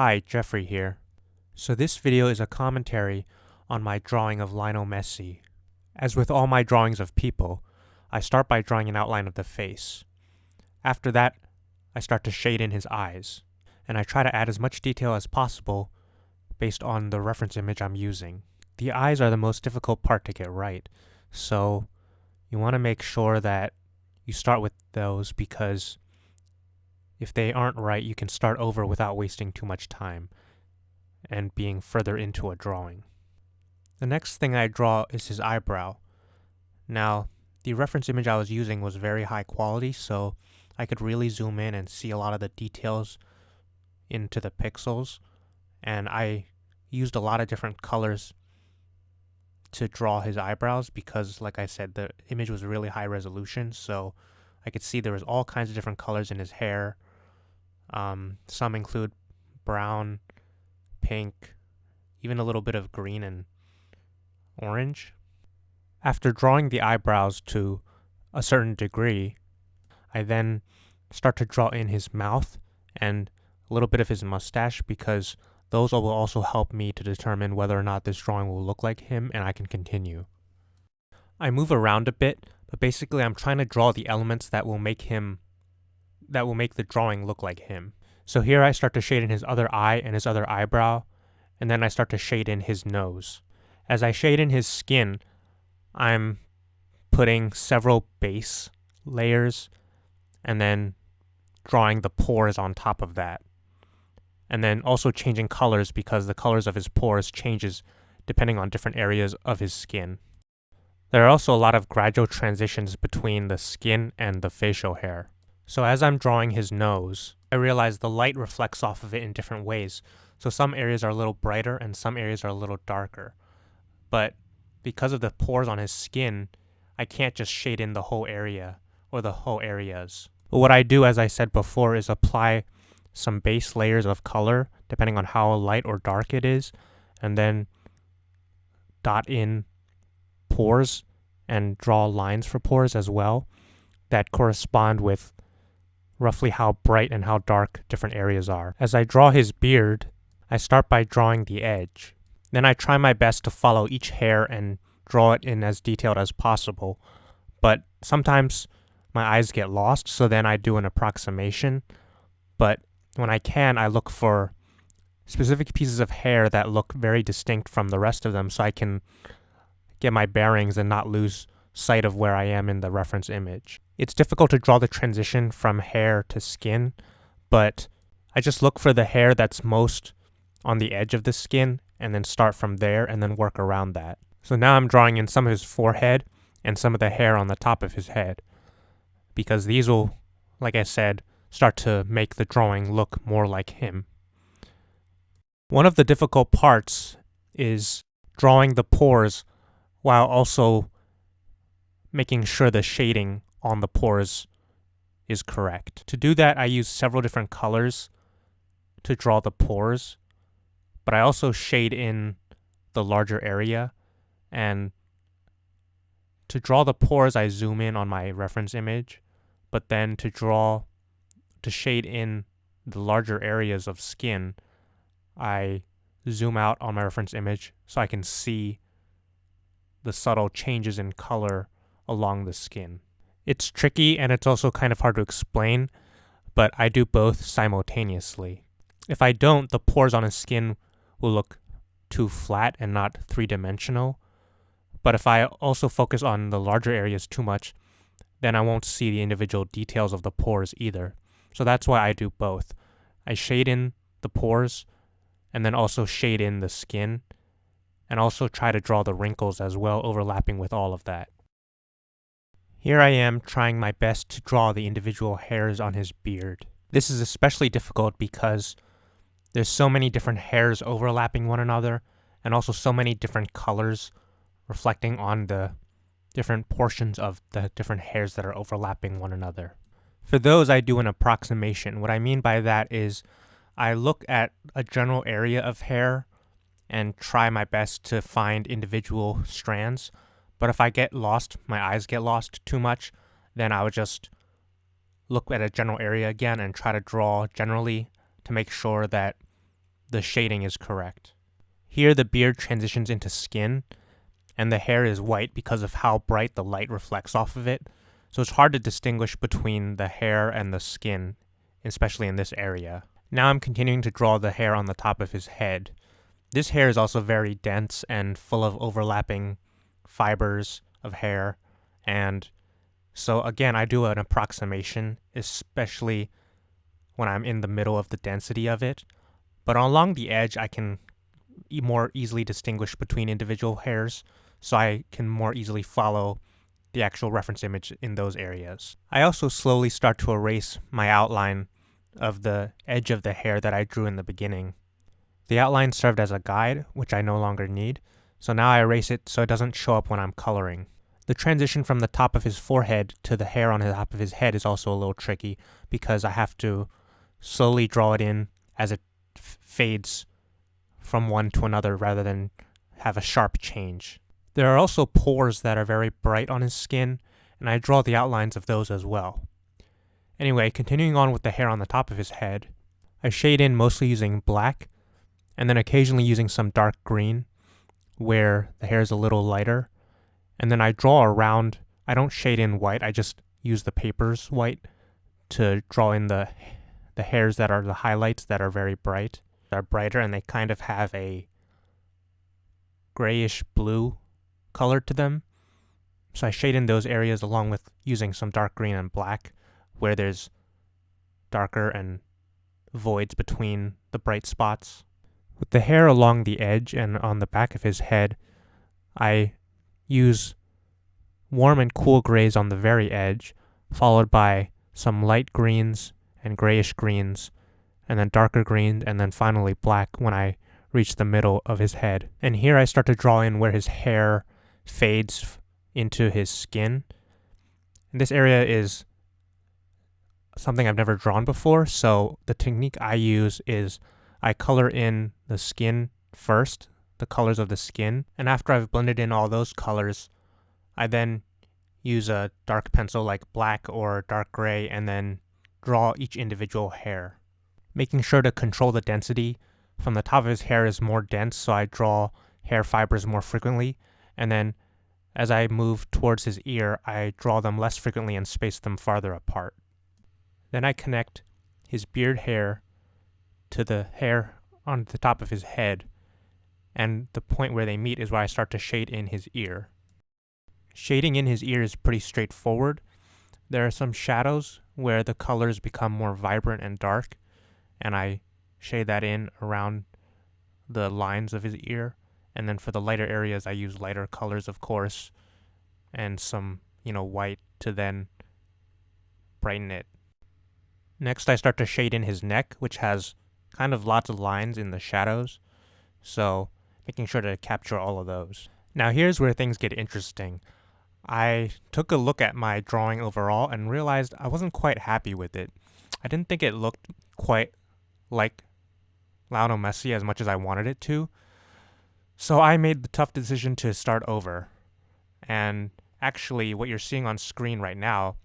Hi, Jeffrey here. So this video is a commentary on my drawing of Lionel Messi. As with all my drawings of people, I start by drawing an outline of the face. After that, I start to shade in his eyes, and I try to add as much detail as possible based on the reference image I'm using. The eyes are the most difficult part to get right, so you want to make sure that you start with those because if they aren't right, you can start over without wasting too much time and being further into a drawing. The next thing I draw is his eyebrow. Now, the reference image I was using was very high quality, so I could really zoom in and see a lot of the details into the pixels, and I used a lot of different colors to draw his eyebrows because, like I said, the image was really high resolution, so I could see there was all kinds of different colors in his hair. Some include brown, pink, even a little bit of green and orange. After drawing the eyebrows to a certain degree, I then start to draw in his mouth and a little bit of his mustache because those will also help me to determine whether or not this drawing will look like him and I can continue. I move around a bit, but basically I'm trying to draw the elements that will make the drawing look like him. So here I start to shade in his other eye and his other eyebrow, and then I start to shade in his nose. As I shade in his skin, I'm putting several base layers and then drawing the pores on top of that. And then also changing colors because the colors of his pores changes depending on different areas of his skin. There are also a lot of gradual transitions between the skin and the facial hair. So as I'm drawing his nose, I realize the light reflects off of it in different ways. So some areas are a little brighter and some areas are a little darker. But because of the pores on his skin, I can't just shade in the whole area or the whole areas. But what I do, as I said before, is apply some base layers of color depending on how light or dark it is, and then dot in pores and draw lines for pores as well that correspond with roughly how bright and how dark different areas are. As I draw his beard, I start by drawing the edge. Then I try my best to follow each hair and draw it in as detailed as possible, but sometimes my eyes get lost, so then I do an approximation. But when I can, I look for specific pieces of hair that look very distinct from the rest of them so I can get my bearings and not lose sight of where I am in the reference image. It's difficult to draw the transition from hair to skin, but I just look for the hair that's most on the edge of the skin and then start from there and then work around that. So now I'm drawing in some of his forehead and some of the hair on the top of his head because these will, like I said, start to make the drawing look more like him. One of the difficult parts is drawing the pores while also making sure the shading on the pores is correct. To do that, I use several different colors to draw the pores, but I also shade in the larger area, and to draw the pores, I zoom in on my reference image, but then to shade in the larger areas of skin, I zoom out on my reference image so I can see the subtle changes in color along the skin. It's tricky and it's also kind of hard to explain, but I do both simultaneously. If I don't, the pores on his skin will look too flat and not three-dimensional. But if I also focus on the larger areas too much, then I won't see the individual details of the pores either. So that's why I do both. I shade in the pores and then also shade in the skin and also try to draw the wrinkles as well, overlapping with all of that. Here I am trying my best to draw the individual hairs on his beard. This is especially difficult because there's so many different hairs overlapping one another and also so many different colors reflecting on the different portions of the different hairs that are overlapping one another. For those, I do an approximation. What I mean by that is I look at a general area of hair and try my best to find individual strands. But if I get lost, my eyes get lost too much, then I would just look at a general area again and try to draw generally to make sure that the shading is correct. Here the beard transitions into skin, and the hair is white because of how bright the light reflects off of it, so it's hard to distinguish between the hair and the skin, especially in this area. Now I'm continuing to draw the hair on the top of his head. This hair is also very dense and full of overlapping fibers of hair, and so again I do an approximation, especially when I'm in the middle of the density of it, but along the edge I can more easily distinguish between individual hairs, so I can more easily follow the actual reference image in those areas. I also slowly start to erase my outline of the edge of the hair that I drew in the beginning. The outline served as a guide, which I no longer need, so now I erase it so it doesn't show up when I'm coloring. The transition from the top of his forehead to the hair on the top of his head is also a little tricky because I have to slowly draw it in as it fades from one to another rather than have a sharp change. There are also pores that are very bright on his skin, and I draw the outlines of those as well. Anyway, continuing on with the hair on the top of his head, I shade in mostly using black, and then occasionally using some dark green, where the hair is a little lighter, and then I draw around. I don't shade in white, I just use the paper's white to draw in the hairs that are the highlights that are very bright. They're brighter and they kind of have a grayish blue color to them. So I shade in those areas along with using some dark green and black where there's darker and voids between the bright spots. With the hair along the edge and on the back of his head, I use warm and cool grays on the very edge, followed by some light greens and grayish greens, and then darker greens, and then finally black when I reach the middle of his head. And here I start to draw in where his hair fades into his skin. And this area is something I've never drawn before, so the technique I use is I color in the skin first, the colors of the skin, and after I've blended in all those colors, I then use a dark pencil like black or dark gray and then draw each individual hair, making sure to control the density. From the top of his hair is more dense, so I draw hair fibers more frequently, and then as I move towards his ear, I draw them less frequently and space them farther apart. Then I connect his beard hair to the hair on the top of his head, and the point where they meet is where I start to shade in his ear. Shading in his ear is pretty straightforward. There are some shadows where the colors become more vibrant and dark, and I shade that in around the lines of his ear. And then for the lighter areas, I use lighter colors, of course, and some, white to then brighten it. Next, I start to shade in his neck, which has kind of lots of lines in the shadows, so making sure to capture all of those. Now here's where things get interesting. I took a look at my drawing overall and realized I wasn't quite happy with it. I didn't think it looked quite like Lionel Messi as much as I wanted it to. So I made the tough decision to start over. And actually what you're seeing on screen right now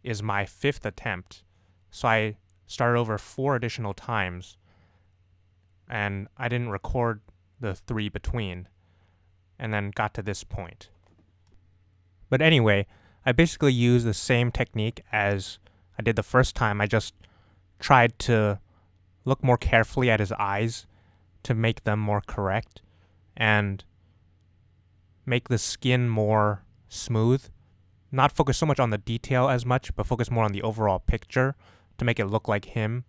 is my 5th attempt. So I started over 4 additional times, and I didn't record the 3 between, and then got to this point. But anyway, I basically used the same technique as I did the first time. I just tried to look more carefully at his eyes to make them more correct and make the skin more smooth. Not focus so much on the detail as much, but focus more on the overall picture to make it look like him.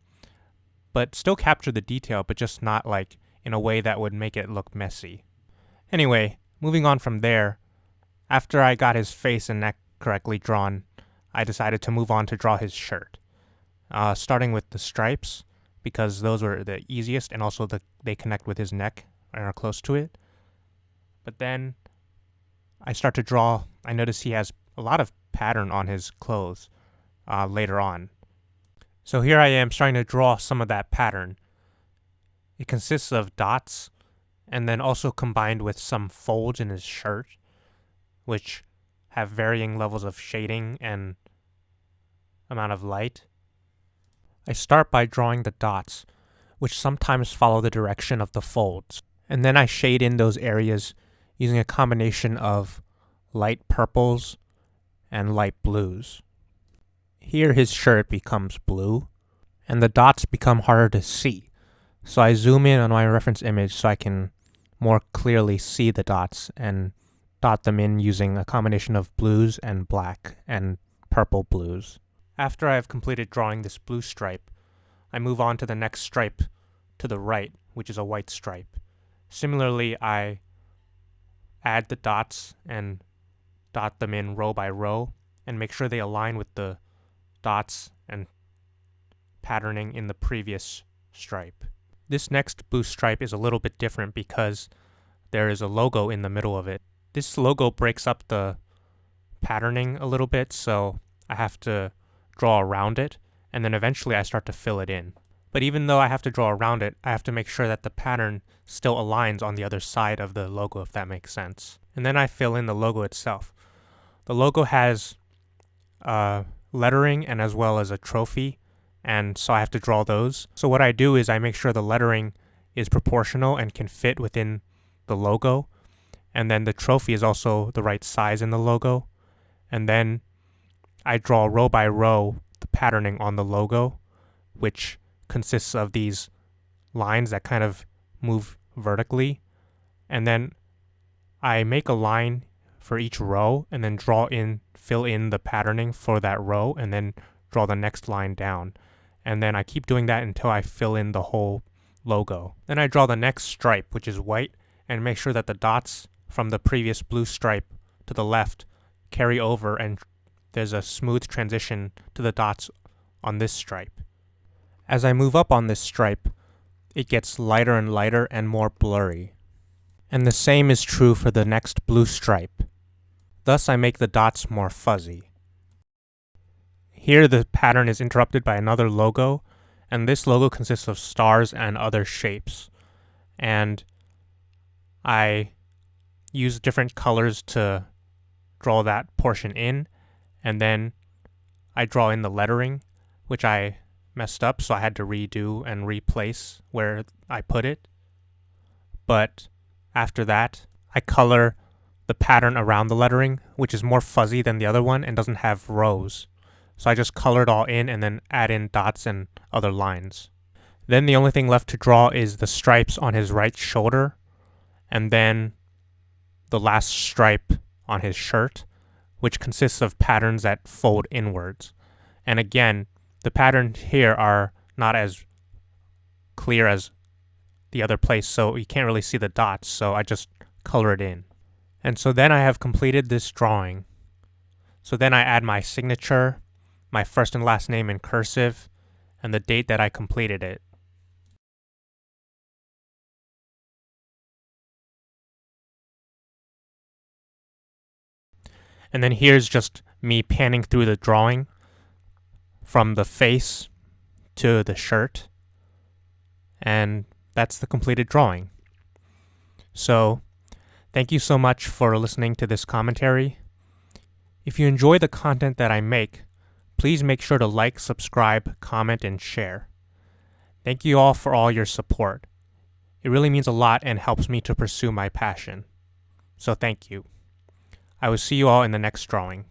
But still capture the detail, but just not like in a way that would make it look messy. Anyway, moving on from there, after I got his face and neck correctly drawn, I decided to move on to draw his shirt. Starting with the stripes, because those were the easiest, and also they connect with his neck and are close to it. But then I start to draw. I notice he has a lot of pattern on his clothes later on. So here I am starting to draw some of that pattern. It consists of dots, and then also combined with some folds in his shirt, which have varying levels of shading and amount of light. I start by drawing the dots, which sometimes follow the direction of the folds. And then I shade in those areas using a combination of light purples and light blues. Here his shirt becomes blue, and the dots become harder to see. So I zoom in on my reference image so I can more clearly see the dots and dot them in using a combination of blues and black and purple blues. After I have completed drawing this blue stripe, I move on to the next stripe to the right, which is a white stripe. Similarly, I add the dots and dot them in row by row and make sure they align with the dots and patterning in the previous stripe. This next blue stripe is a little bit different because there is a logo in the middle of it. This logo breaks up the patterning a little bit, so I have to draw around it, and then eventually I start to fill it in. But even though I have to draw around it, I have to make sure that the pattern still aligns on the other side of the logo, if that makes sense. And then I fill in the logo itself. The logo has lettering and as well as a trophy, and so I have to draw those. So what I do is I make sure the lettering is proportional and can fit within the logo, and then the trophy is also the right size in the logo, and then I draw row by row the patterning on the logo, which consists of these lines that kind of move vertically, and then I make a line for each row and then fill in the patterning for that row and then draw the next line down. And then I keep doing that until I fill in the whole logo. Then I draw the next stripe, which is white, and make sure that the dots from the previous blue stripe to the left carry over and there's a smooth transition to the dots on this stripe. As I move up on this stripe, it gets lighter and lighter and more blurry. And the same is true for the next blue stripe. Thus I make the dots more fuzzy. Here the pattern is interrupted by another logo, and this logo consists of stars and other shapes. And I use different colors to draw that portion in, and then I draw in the lettering, which I messed up, so I had to redo and replace where I put it. But after that, I color the pattern around the lettering, which is more fuzzy than the other one and doesn't have rows. So I just color it all in and then add in dots and other lines. Then the only thing left to draw is the stripes on his right shoulder, and then the last stripe on his shirt, which consists of patterns that fold inwards. And again, the patterns here are not as clear as the other place, so you can't really see the dots, so I just color it in. And so then I have completed this drawing. So then I add my signature, my first and last name in cursive, and the date that I completed it. And then here's just me panning through the drawing from the face to the shirt. And that's the completed drawing. So, thank you so much for listening to this commentary. If you enjoy the content that I make, please make sure to like, subscribe, comment, and share. Thank you all for all your support. It really means a lot and helps me to pursue my passion. So thank you. I will see you all in the next drawing.